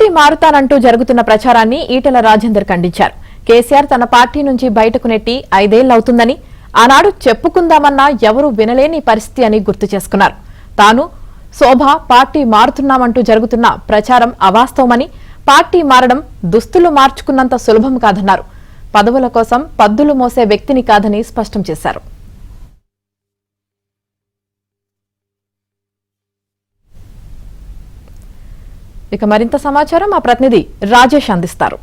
Party మారుతానంటూ జరుగుతున్న ప్రచారాన్ని ఈటెల రాజేందర్ ఖండించారు. కేసీఆర్ తన పార్టీ నుంచి బయటకు నెట్టి 5 ఏళ్లవుతుందని, ఆనాడు చెప్పుకుందామన్నా ఎవరూ వినలేని పరిస్థితి అని గుర్తు చేసుకున్నారు. తాను శోభ పార్టీ మారుతున్నామంటూ జరుగుతున్న ప్రచారం అవాస్తవమని, పార్టీ మారడం దుస్తులు మార్చుకున్నంత సులభం కాదన్నారు. పదవుల కోసం పద్దులు మోసే వ్యక్తిని కాదని స్పష్టం చేశారు. ఇక మరింత సమాచారం మా ప్రతినిధి రాజేష్ అందిస్తారు.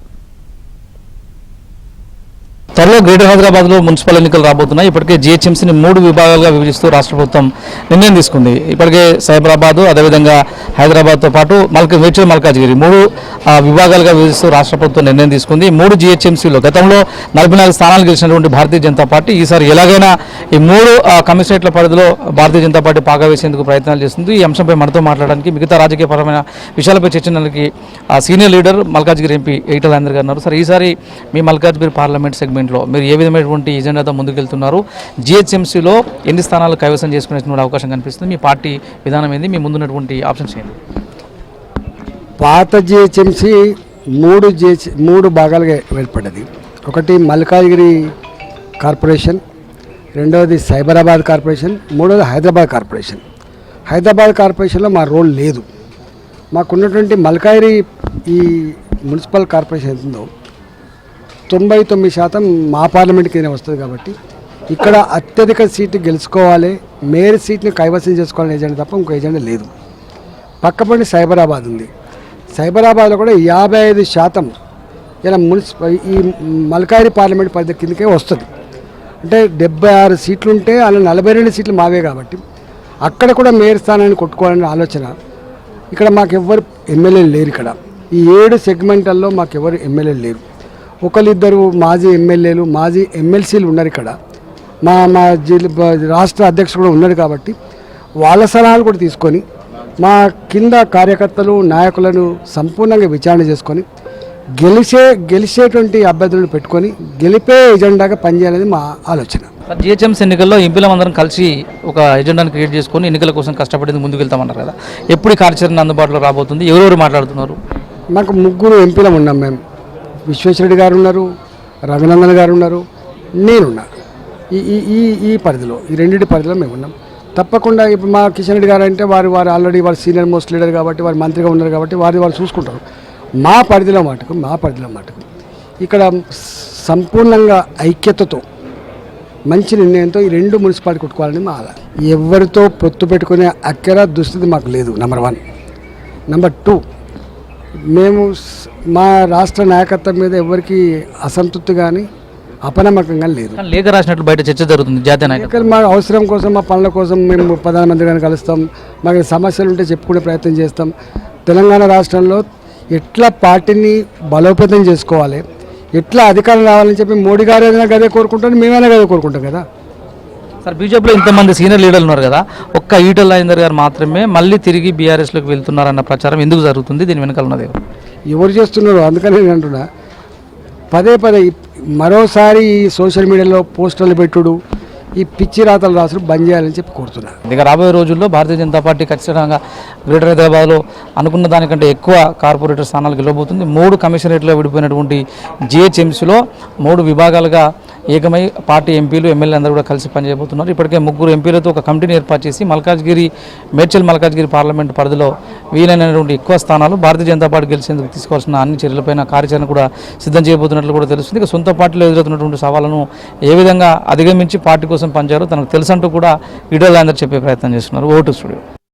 త్వరలో గ్రేటర్ హైదరాబాద్ లో మున్సిపల్ ఎన్నికలు రాబోతున్నాయి. ఇప్పటికే జీహెచ్ఎంసీని 3 విభాగాలుగా విభజిస్తూ రాష్ట్ర ప్రభుత్వం నిర్ణయం తీసుకుంది. ఇప్పటికే సైబరాబాద్, అదేవిధంగా హైదరాబాద్ తో పాటు మేడ్చల్, మల్కాజ్గిరి 3 విభాగాలుగా విభజిస్తూ రాష్ట్ర ప్రభుత్వం నిర్ణయం తీసుకుంది. 3 జీహెచ్ఎంసీలో గతంలో 44 స్థానాలు గెలిచినటువంటి భారతీయ జనతా పార్టీ ఈసారి ఎలాగైనా ఈ 3 కమిషనరేట్ల పరిధిలో భారతీయ జనతా పార్టీ పాగా వేసేందుకు ప్రయత్నాలు చేస్తుంది. ఈ అంశంపై మనతో మాట్లాడడానికి, మిగతా రాజకీయపరమైన విషయాలపై చర్చించడానికి senior leader Malkajgiri MP Etela Rajender గారు ఉన్నారు. సార్, ఈసారి మీ మల్కాజ్గిరి పార్లమెంట్ సెగ్మెంట్ మీరు ఏ విధమైనటువంటి ఎజెండాతో ముందుకెళ్తున్నారు? జీహెచ్ఎంసీలో ఎన్ని స్థానాలు కైవసం చేసుకునే అవకాశం కనిపిస్తుంది? మీ పార్టీ విధానం ఏంది? మీ ముందున్నటువంటి ఆప్షన్స్ ఏంటి? పాత జీహెచ్ఎంసీ 3 భాగాలుగా ఏర్పడ్డది. ఒకటి మల్కాజ్గిరి కార్పొరేషన్, రెండవది సైబరాబాద్ కార్పొరేషన్, మూడవది హైదరాబాద్ కార్పొరేషన్. హైదరాబాద్ కార్పొరేషన్లో మా రోల్ లేదు. మాకున్నటువంటి మల్కాజ్గిరి ఈ మున్సిపల్ కార్పొరేషన్ ఉందో 99% మా పార్లమెంట్ కింద వస్తుంది. కాబట్టి ఇక్కడ అత్యధిక సీట్లు గెలుచుకోవాలి, మేయర్ సీట్ని కైవసం చేసుకోవాలని ఎజెండా తప్ప ఇంకో ఎజెండా లేదు. పక్కపండి సైబరాబాద్ ఉంది. సైబరాబాద్లో కూడా 55% ఇలా ఈ మల్కాజ్గిరి పార్లమెంట్ పరిధి కిందకే వస్తుంది. అంటే 76 సీట్లు ఉంటే అలా 42 సీట్లు మావే. కాబట్టి అక్కడ కూడా మేయర్ స్థానాన్ని కొట్టుకోవాలనే ఆలోచన. ఇక్కడ మాకెవ్వరు ఎమ్మెల్యేలు లేరు. ఇక్కడ ఈ 7 సెగ్మెంట్లలో మాకెవరు ఎమ్మెల్యేలు లేరు. ఒకరిద్దరు మాజీ ఎమ్మెల్యేలు, మాజీ ఎమ్మెల్సీలు ఉన్నారు. ఇక్కడ మా రాష్ట్ర అధ్యక్షుడు కూడా ఉన్నారు. కాబట్టి వాళ్ళ సలహాలు కూడా తీసుకొని మా కార్యకర్తలు, నాయకులను సంపూర్ణంగా విచారణ చేసుకొని గెలిచేటువంటి అభ్యర్థులను పెట్టుకొని గెలిపే ఎజెండాగా పనిచేయాలనేది మా ఆలోచన. జీహెచ్ఎంసీ ఎన్నికల్లో ఎంపీలందరం కలిసి ఒక ఎజెండాను క్రియేట్ చేసుకొని ఎన్నికల కోసం కష్టపడేది ముందుకు వెళ్తామన్నారు కదా, ఎప్పుడు కార్యాచరణ అందుబాటులో రాబోతుంది? ఎవరెవరు మాట్లాడుతున్నారు? మాకు 3 ఎంపీలం ఉన్నాం. మేము విశ్వేశ్వరరెడ్డి గారు ఉన్నారు, రఘునందన్ గారు ఉన్నారు, నేనున్నా. ఈ పరిధిలో, ఈ 2 పరిధిలో మేము ఉన్నాం. తప్పకుండా ఇప్పుడు మా కిషన్ రెడ్డి గారు అంటే వారు ఆల్రెడీ వారు సీనియర్ మోస్ట్ లీడర్ కాబట్టి, వారు మంత్రిగా ఉన్నారు కాబట్టి వారు చూసుకుంటారు. మా పరిధిలో మటుకు ఇక్కడ సంపూర్ణంగా ఐక్యతతో మంచి నిర్ణయంతో ఈ 2 మున్సిపాలిటీ కొట్టుకోవాలని మా ఆలోచన. ఎవరితో పొత్తు పెట్టుకునే అక్కర దుస్థితి మాకు లేదు. నెంబర్ 1. నెంబర్ 2, మేము మా రాష్ట్ర నాయకత్వం మీద ఎవరికి అసంతృప్తి కానీ అపనమ్మకం కానీ లేదు. లేఖ రాసినట్లు బయట చర్చ జరుగుతుంది. జాతీయ నాయకులు మా అవసరం కోసం, మా పనుల కోసం మేము ప్రధానమంత్రి గారిని కలుస్తాం. మాకు సమస్యలు ఉంటే చెప్పుకునే ప్రయత్నం చేస్తాం. తెలంగాణ రాష్ట్రంలో ఎట్లా పార్టీని బలోపేతం చేసుకోవాలి, ఎట్లా అధికారం రావాలని చెప్పి మోడీ గారు ఏదైనా గదే కోరుకుంటాం, మేమైనా గదే కోరుకుంటాం కదా. సార్, బీజేపీలో ఇంతమంది సీనియర్ లీడర్లు ఉన్నారు కదా, ఒక్క ఈటెల రాజేందర్ గారు మాత్రమే మళ్ళీ తిరిగి బీఆర్ఎస్లోకి వెళ్తున్నారన్న ప్రచారం ఎందుకు జరుగుతుంది? దీని వెనకాల ఉన్నది ఎవరు చేస్తున్నారు? అందుకని నేను అంటున్నా, పదే మరోసారి ఈ సోషల్ మీడియాలో పోస్టర్లు పెట్టుడు, ఈ పిచ్చి రాతలు రాసుడు బంద్ చేయాలని చెప్పి కోరుతున్నా. ఇక రాబోయే రోజుల్లో భారతీయ జనతా పార్టీ ఖచ్చితంగా గ్రేటర్ హైదరాబాద్లో అనుకున్న దానికంటే ఎక్కువ కార్పొరేటర్ స్థానాలు గెలవబోతుంది. 3 కమిషనరేట్లో విడిపోయినటువంటి జీహెచ్ఎంసీలో 3 విభాగాలుగా ఏకమై పార్టీ ఎంపీలు, ఎమ్మెల్యే అందరూ కూడా కలిసి పనిచేయబోతున్నారు. ఇప్పటికే 3 ఎంపీలతో ఒక కమిటీని ఏర్పాటు చేసి మేడ్చల్, మల్కాజ్గిరి పార్లమెంట్ పరిధిలో వీలైనటువంటి ఎక్కువ స్థానాలు భారతీయ జనతా పార్టీ గెలిచేందుకు తీసుకోవాల్సిన అన్ని చర్యలపైన కార్యాచరణ కూడా సిద్ధం చేయబోతున్నట్లు కూడా తెలుస్తుంది. ఇక సొంత పార్టీలో ఎదురవుతున్నటువంటి సవాళ్లను ఏ విధంగా అధిగమించి పార్టీ కోసం పనిచేయాలో తనకు తెలుసంటూ కూడా ఈటెల రాజేందర్ చెప్పే ప్రయత్నం చేస్తున్నారు. Vote studio.